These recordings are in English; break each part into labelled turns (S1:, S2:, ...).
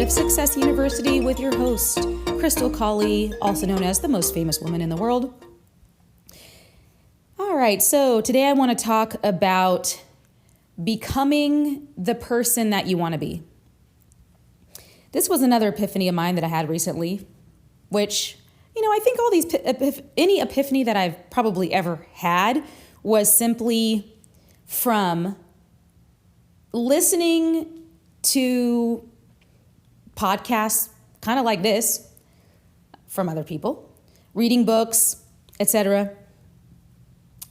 S1: Creative Success University with your host, Krystal, also known as the most famous woman in the world. All right, so today I want to talk about becoming the person that you want to be. This was another epiphany of mine that I had recently, which, I think all these, any epiphany that I've probably ever had was simply from listening to podcasts kind of like this from other people, reading books, etc.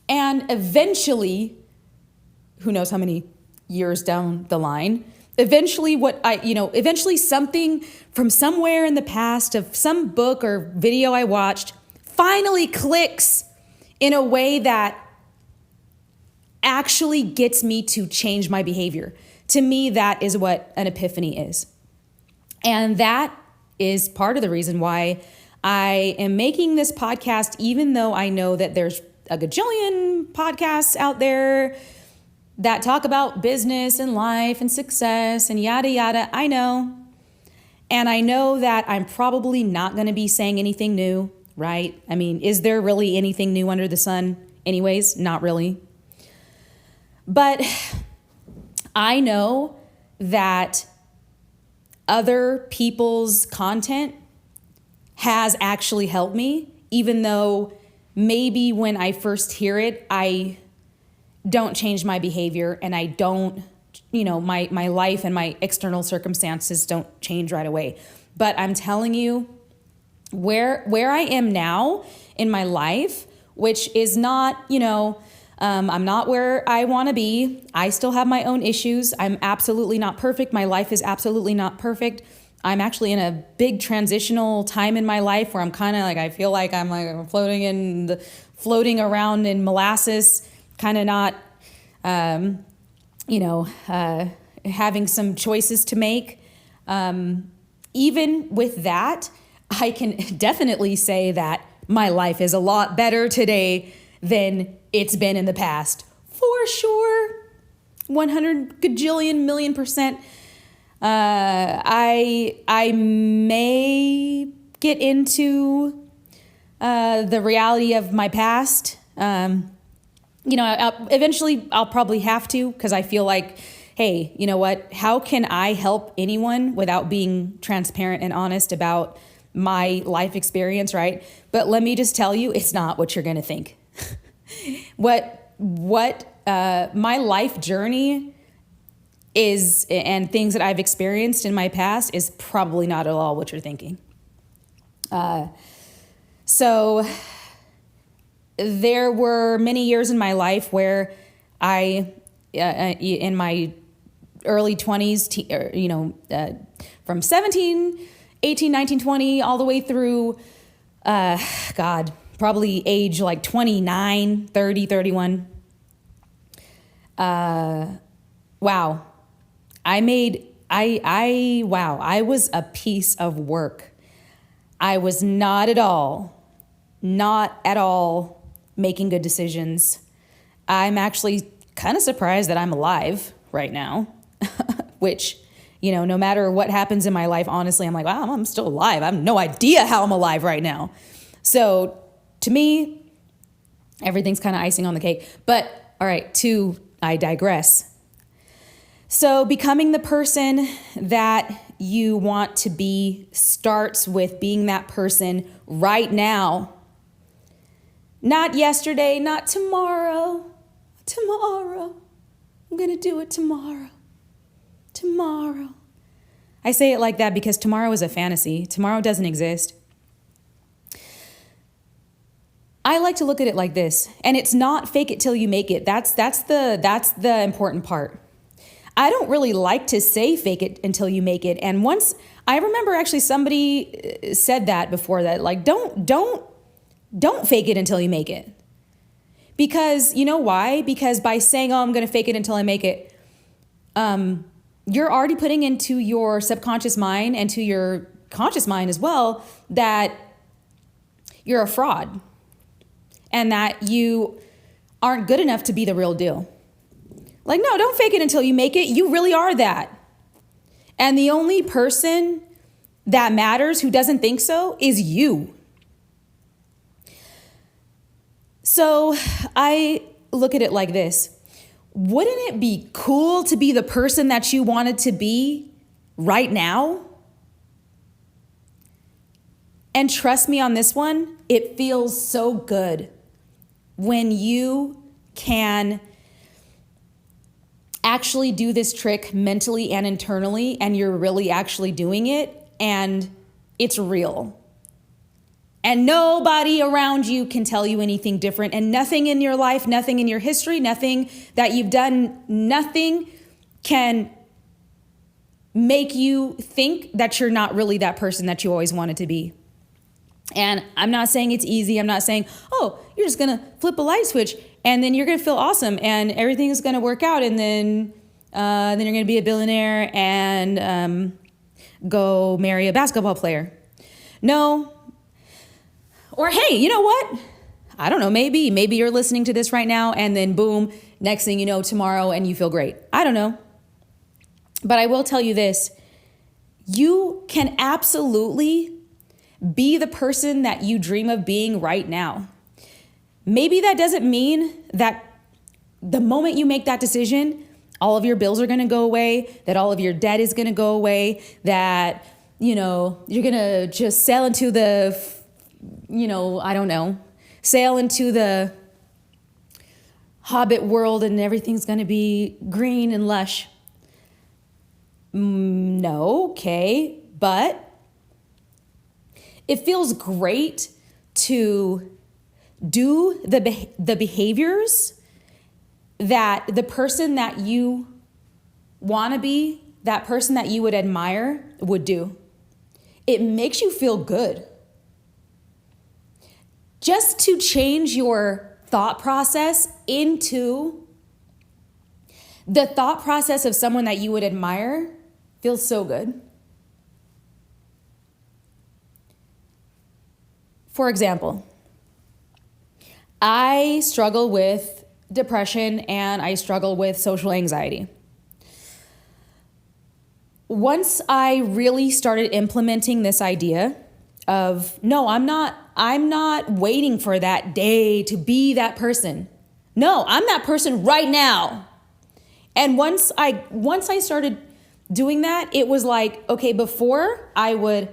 S1: And eventually, who knows how many years down the line, eventually something from somewhere in the past of some book or video I watched finally clicks in a way that actually gets me to change my behavior. To me, that is what an epiphany is. And that is part of the reason why I am making this podcast, even though I know that there's a gajillion podcasts out there that talk about business and life and success and yada, yada. I know. And I know that I'm probably not going to be saying anything new, right? I mean, is there really anything new under the sun? Anyways, not really. But I know that other people's content has actually helped me, even though maybe when I first hear it, I don't change my behavior and I don't, my life and my external circumstances don't change right away. But I'm telling you, where I am now in my life, which is not, I'm not where I want to be. I still have my own issues. I'm absolutely not perfect. My life is absolutely not perfect. I'm actually in a big transitional time in my life where I'm kind of like, I feel like I'm floating around in molasses, kind of not, having some choices to make. Even with that, I can definitely say that my life is a lot better today than it's been in the past. For sure. 100 gajillion million %. I may get into the reality of my past. Eventually I'll probably have to, because I feel like, hey, you know what? How can I help anyone without being transparent and honest about my life experience, right? But let me just tell you, it's not what you're going to think. What my life journey is, and things that I've experienced in my past, is probably not at all what you're thinking. So there were many years in my life where I, in my early 20s, from 17, 18, 19, 20, all the way through, probably age like 29, 30, 31. Wow. I was a piece of work. I was not at all making good decisions. I'm actually kind of surprised that I'm alive right now, which, no matter what happens in my life, honestly, I'm like, wow, I'm still alive. I have no idea how I'm alive right now. So to me, everything's kind of icing on the cake. But all right, I digress. So becoming the person that you want to be starts with being that person right now. Not yesterday, not tomorrow. Tomorrow. I'm going to do it tomorrow. Tomorrow. I say it like that because tomorrow is a fantasy. Tomorrow doesn't exist. I like to look at it like this, and it's not fake it till you make it. That's the important part. I don't really like to say fake it until you make it. And once I remember actually somebody said that before, that like, don't fake it until you make it. Because you know why? Because by saying, oh, I'm going to fake it until I make it, you're already putting into your subconscious mind and to your conscious mind as well that you're a fraud and that you aren't good enough to be the real deal. Like, no, don't fake it until you make it. You really are that. And the only person that matters who doesn't think so is you. So I look at it like this. Wouldn't it be cool to be the person that you wanted to be right now? And trust me on this one, it feels so good when you can actually do this trick mentally and internally, and you're really actually doing it, and it's real. And nobody around you can tell you anything different, and nothing in your life, nothing in your history, nothing that you've done, nothing can make you think that you're not really that person that you always wanted to be. And I'm not saying it's easy. I'm not saying, oh, you're just going to flip a light switch and then you're going to feel awesome and everything is going to work out. And then you're going to be a billionaire and go marry a basketball player. No. Or, hey, you know what? I don't know. Maybe you're listening to this right now and then boom, next thing you know, tomorrow and you feel great. I don't know. But I will tell you this. You can absolutely be the person that you dream of being right now. Maybe that doesn't mean that the moment you make that decision, all of your bills are going to go away, that all of your debt is going to go away, that, you're going to just sail into the, sail into the Hobbit world and everything's going to be green and lush. No, okay, but it feels great to do the behaviors that the person that you want to be, that person that you would admire would do. It makes you feel good. Just to change your thought process into the thought process of someone that you would admire feels so good. For example, I struggle with depression and I struggle with social anxiety. Once I really started implementing this idea of, no, I'm not waiting for that day to be that person. No, I'm that person right now. And once I started doing that, it was like, okay, before I would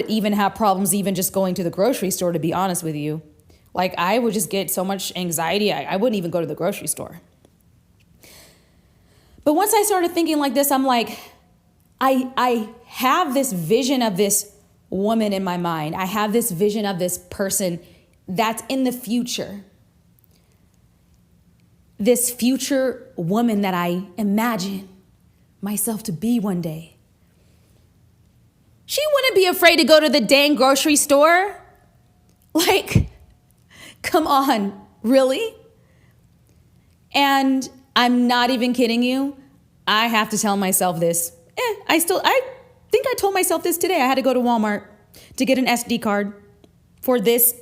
S1: even have problems even just going to the grocery store, to be honest with you. Like I would just get so much anxiety, I wouldn't even go to the grocery store. But once I started thinking like this, I'm like, I have this vision of this woman in my mind. I have this vision of this person that's in the future. This future woman that I imagine myself to be one day. She wouldn't be afraid to go to the dang grocery store. Like, come on, really? And I'm not even kidding you. I have to tell myself this. I think I told myself this today. I had to go to Walmart to get an SD card for this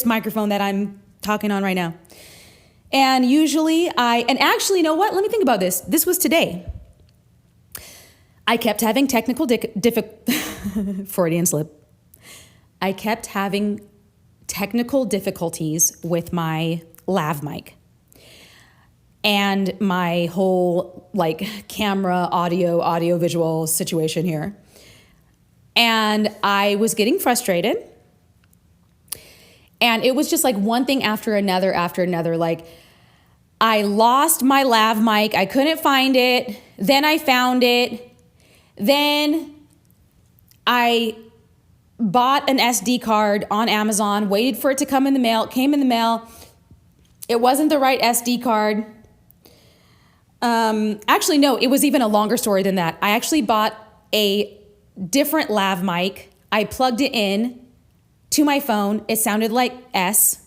S1: microphone that I'm talking on right now. And usually actually, you know what? Let me think about this. This was today. I kept having technical Freudian slip. I kept having technical difficulties with my lav mic and my whole camera, audio visual situation here. And I was getting frustrated. And it was just like one thing after another. Like I lost my lav mic. I couldn't find it. Then I found it. Then I bought an SD card on Amazon, waited for it to come in the mail. It came in the mail. It wasn't the right SD card. Actually, no, it was even a longer story than that. I actually bought a different lav mic. I plugged it in to my phone. It sounded like S.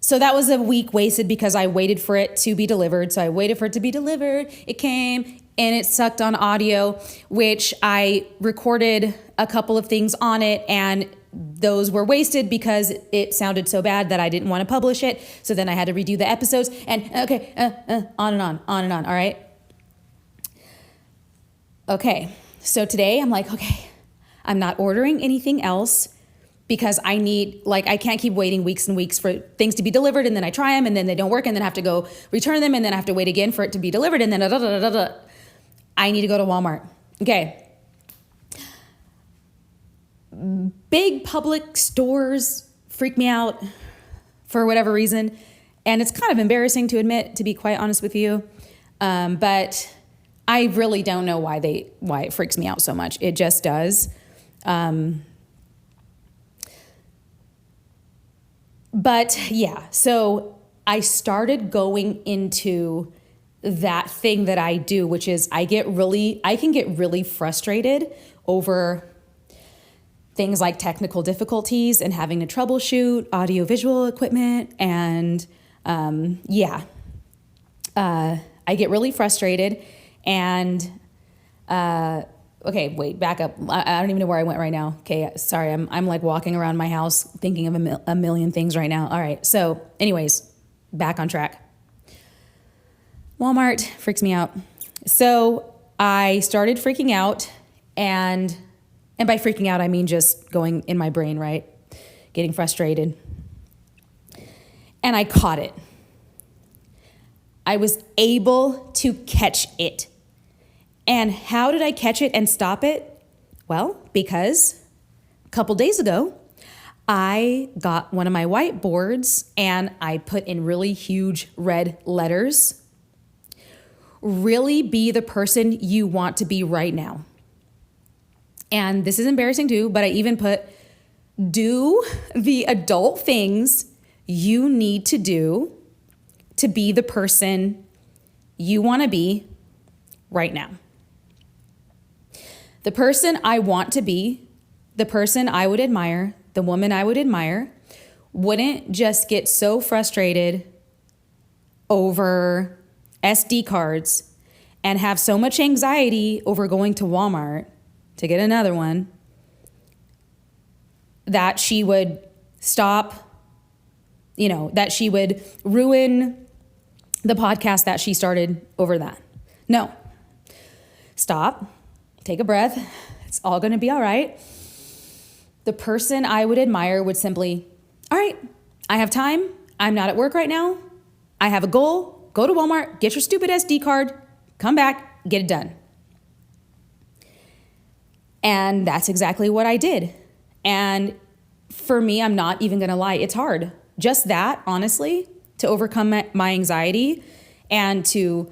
S1: So that was a week wasted because I waited for it to be delivered. So I waited for it to be delivered. It came and it sucked on audio, which I recorded a couple of things on it, and those were wasted because it sounded so bad that I didn't want to publish it. So then I had to redo the episodes and on and on, all right? Okay, so today I'm like, okay, I'm not ordering anything else because I can't keep waiting weeks and weeks for things to be delivered, and then I try them and then they don't work, and then I have to go return them, and then I have to wait again for it to be delivered, and then I need to go to Walmart. Okay. Big public stores freak me out for whatever reason, and it's kind of embarrassing to admit, to be quite honest with you, but I really don't know why it freaks me out so much. It just does. But yeah, so I started going into that thing that I do, which is I can get really frustrated over things like technical difficulties and having to troubleshoot audiovisual equipment. And I get really frustrated. And okay, wait, back up. I don't even know where I went right now. Okay, sorry, I'm like walking around my house thinking of a million things right now. All right, so anyways, back on track. Walmart freaks me out. So I started freaking out, and by freaking out, I mean just going in my brain, right? Getting frustrated. And I caught it. I was able to catch it. And how did I catch it and stop it? Well, because a couple days ago, I got one of my whiteboards and I put in really huge red letters, really be the person you want to be right now. And this is embarrassing too, but I even put, do the adult things you need to do to be the person you want to be right now. The person I want to be, the person I would admire, the woman I would admire, wouldn't just get so frustrated over SD cards and have so much anxiety over going to Walmart to get another one that she would stop, that she would ruin the podcast that she started over that. No. Stop. Take a breath. It's all going to be all right. The person I would admire would simply, all right, I have time. I'm not at work right now. I have a goal. Go to Walmart, get your stupid SD card, come back, get it done. And that's exactly what I did. And for me, I'm not even going to lie, it's hard. Just that, honestly, to overcome my anxiety and to,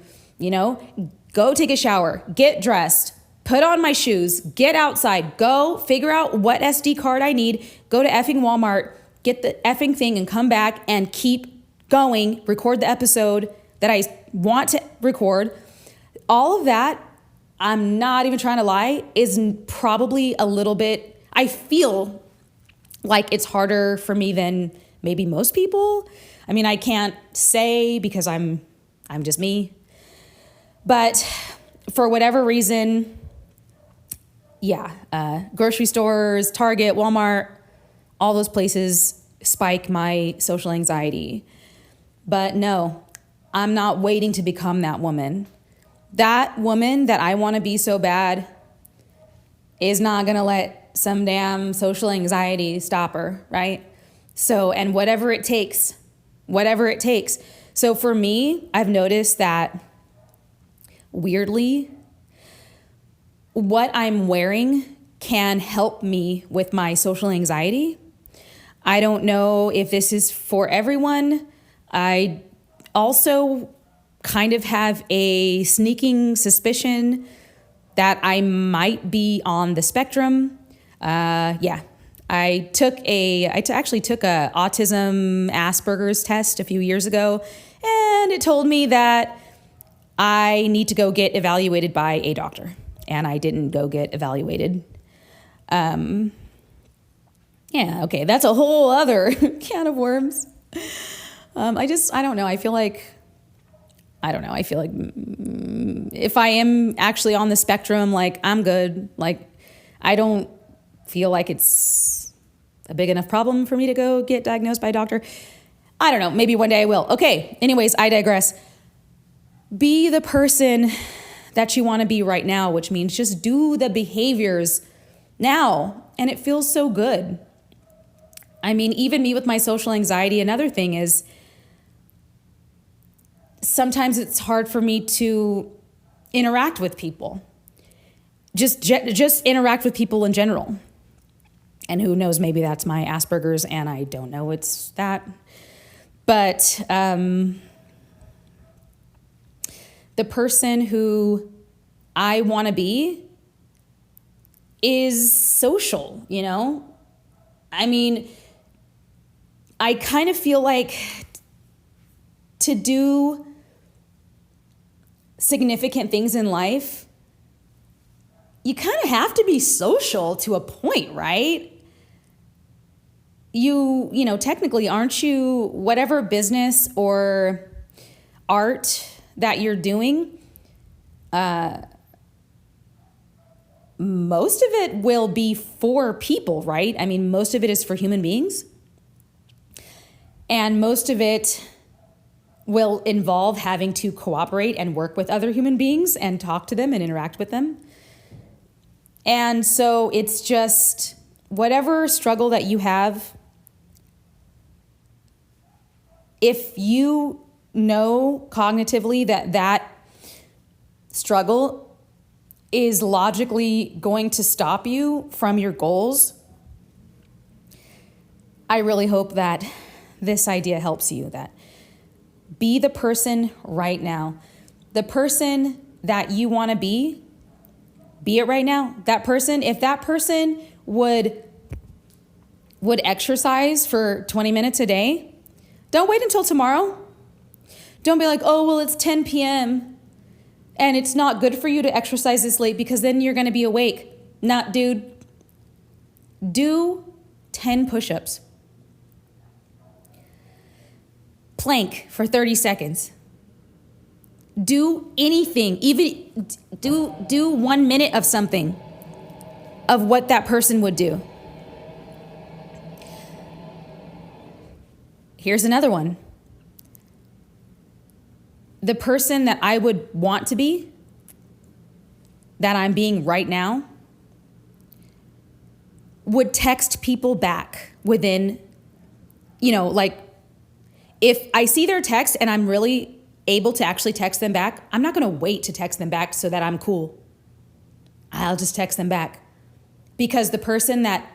S1: go take a shower, get dressed, put on my shoes, get outside, go figure out what SD card I need, go to effing Walmart, get the effing thing and come back and keep going, record the episode that I want to record. All of that, I'm not even trying to lie, is probably a little bit, I feel like it's harder for me than maybe most people. I mean, I can't say because I'm just me. But for whatever reason, grocery stores, Target, Walmart, all those places spike my social anxiety. But no, I'm not waiting to become that woman. That woman that I want to be so bad is not going to let some damn social anxiety stop her, right? So, and whatever it takes. So for me, I've noticed that weirdly, what I'm wearing can help me with my social anxiety. I don't know if this is for everyone. I also kind of have a sneaking suspicion that I might be on the spectrum. I actually took a autism Asperger's test a few years ago, and it told me that I need to go get evaluated by a doctor, and I didn't go get evaluated. That's a whole other can of worms. I don't know. I feel like if I am actually on the spectrum, like I'm good. Like I don't feel like it's a big enough problem for me to go get diagnosed by a doctor. I don't know. Maybe one day I will. Okay. Anyways, I digress. Be the person that you want to be right now, which means just do the behaviors now. And it feels so good. I mean, even me with my social anxiety, another thing is sometimes it's hard for me to interact with people. Just interact with people in general. And who knows, maybe that's my Asperger's and I don't know it's that. But the person who I want to be is social, you know? I mean, I kind of feel like to do significant things in life, you kind of have to be social to a point, right? You know, technically, aren't you, whatever business or art that you're doing, most of it will be for people, right? I mean, most of it is for human beings. And most of it will involve having to cooperate and work with other human beings and talk to them and interact with them. And so it's just whatever struggle that you have, if you know cognitively that struggle is logically going to stop you from your goals, I really hope that this idea helps you, that be the person right now. The person that you want to be it right now. That person, if that person would exercise for 20 minutes a day, don't wait until tomorrow. Don't be like, oh, well, it's 10 p.m. and it's not good for you to exercise this late because then you're going to be awake. Not, dude. Do 10 push-ups. Plank for 30 seconds. Do anything, even do 1 minute of something of what that person would do. Here's another one. The person that I would want to be, that I'm being right now, would text people back within, like if I see their text and I'm really able to actually text them back, I'm not going to wait to text them back so that I'm cool. I'll just text them back. Because the person that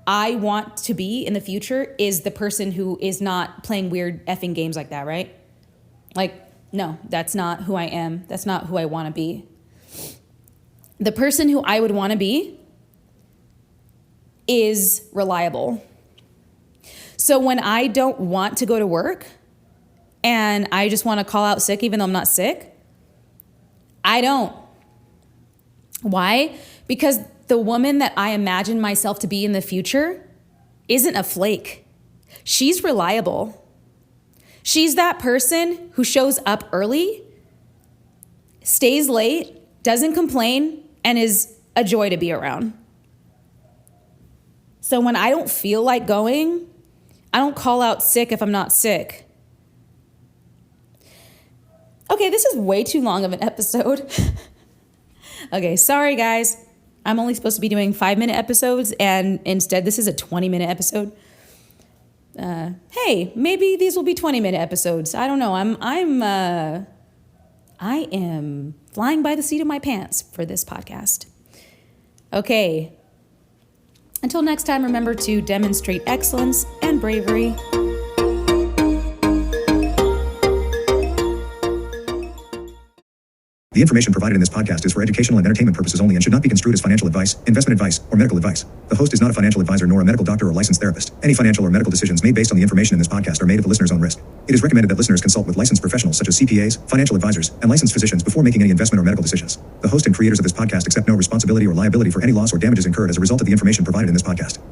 S1: I want to be in the future is the person who is not playing weird effing games like that, right? Like, no, that's not who I am. That's not who I want to be. The person who I would want to be is reliable. So when I don't want to go to work, and I just want to call out sick even though I'm not sick, I don't. Why? Because the woman that I imagine myself to be in the future isn't a flake. She's reliable. She's that person who shows up early, stays late, doesn't complain, and is a joy to be around. So when I don't feel like going, I don't call out sick if I'm not sick. Okay, this is way too long of an episode. Okay, sorry guys. I'm only supposed to be doing 5-minute episodes, and instead this is a 20-minute episode. Hey, maybe these will be 20-minute episodes. I don't know. I am flying by the seat of my pants for this podcast. Okay. Until next time, remember to demonstrate excellence and bravery.
S2: The information provided in this podcast is for educational and entertainment purposes only and should not be construed as financial advice, investment advice, or medical advice. The host is not a financial advisor nor a medical doctor or licensed therapist. Any financial or medical decisions made based on the information in this podcast are made at the listener's own risk. It is recommended that listeners consult with licensed professionals such as CPAs, financial advisors, and licensed physicians before making any investment or medical decisions. The host and creators of this podcast accept no responsibility or liability for any loss or damages incurred as a result of the information provided in this podcast.